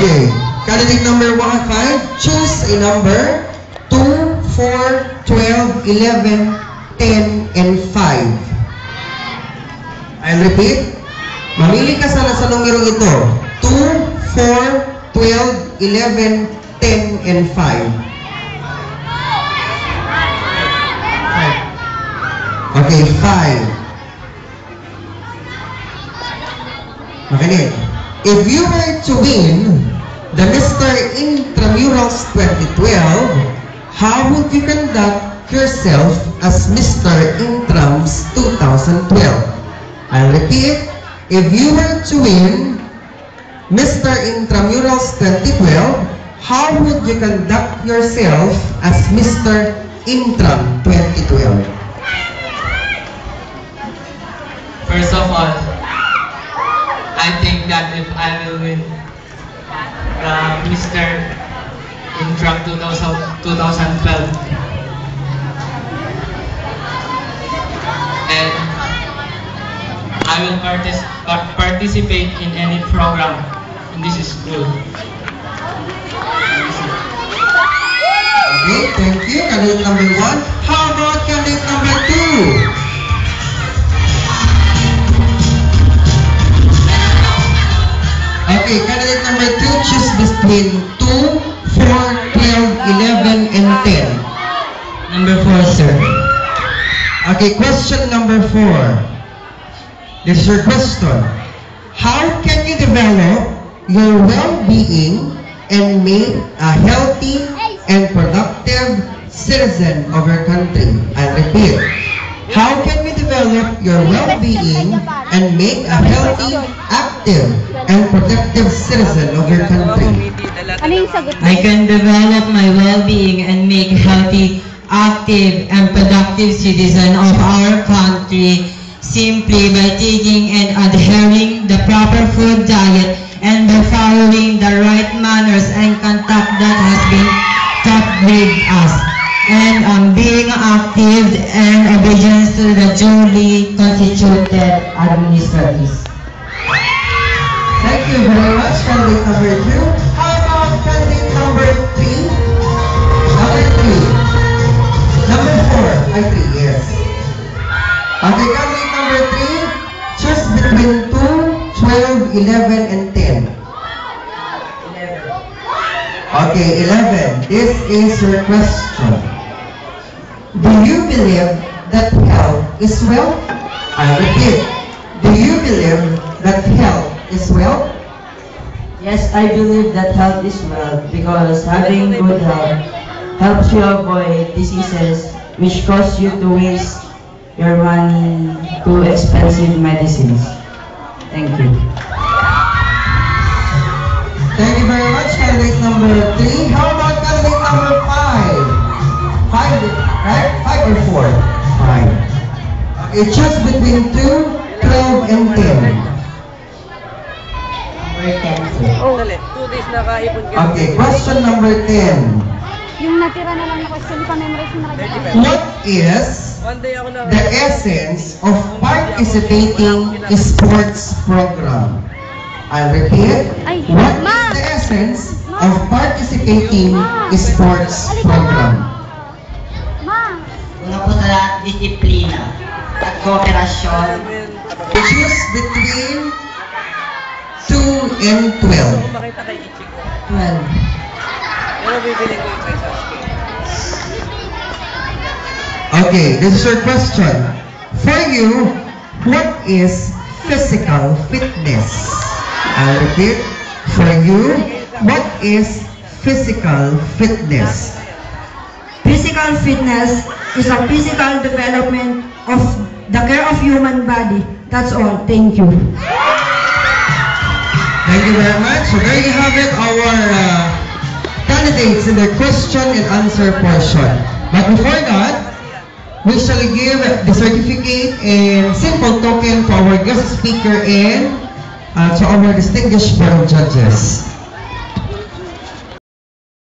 Okay. Candidate number 5, choose a number 2, 4, 12, 11, 10, and 5. I'll repeat. Mamili ka sana sa numerong ito. 2, 4, 12, 11, 10, and 5. Okay, 5. Makinig. If you were to win the Mr. Intramurals 2012, how would you conduct yourself as Mr. Intrams 2012? I'll repeat. If you were to win Mr. Intramurals 2012, how would you conduct yourself as Mr. Intram 2012? First of all, I think that if I will win Mr. Intram 2012, and I will participate in any program in this school. Okay, thank you. Candidate number 1. How about candidate number 2? Okay, candidate number 2, choose between 2, 4, 12, 11, and 10. Number 4, sir. Okay, question number 4. This is your question. How can you develop your well-being and make a healthy and productive citizen of your country? I'll repeat. How can we develop your well-being and make a healthy, active, and productive citizen of your country? I can develop my well-being and make a healthy, active, and productive citizen of our country simply by taking and adhering the proper food diet and by following the right manners and conduct that has been taught with us, and being active and obedience to the duly constituted administrators. Thank you very much, candidate number 2. How about candidate number 3? Number 3. Number 4. 3, yes. Okay, candidate number 3. Choose between 2, 12, 11, and 10. 11. Okay, 11. This is your question. Do you believe that health is wealth? I repeat. Do you believe that health is wealth? Yes, I believe that health is wealth because having good health helps you avoid diseases which cause you to waste your money to expensive medicines. Thank you. Thank you very much, candidate number 3. How about candidate number 5? 5, right? 5 or 4? 5. Okay, choose between 2, 12, and 10. Okay, question number 10. Yung natira na lang na question, pa-memorize mo na. What is the essence of participating sports program? I'll repeat. What is the essence of participating sports program? Una po sa disiplina at kooperasyon. Choose between 2 and 12. 12. Okay, this is your question. For you, what is physical fitness? I'll repeat. For you, what is physical fitness? Physical fitness is a physical development of the care of human body. That's all. Thank you. Thank you very much. So there you have it, our candidates in their question and answer portion. But before that, we shall give the certificate and simple token to our guest speaker and to our distinguished board of judges.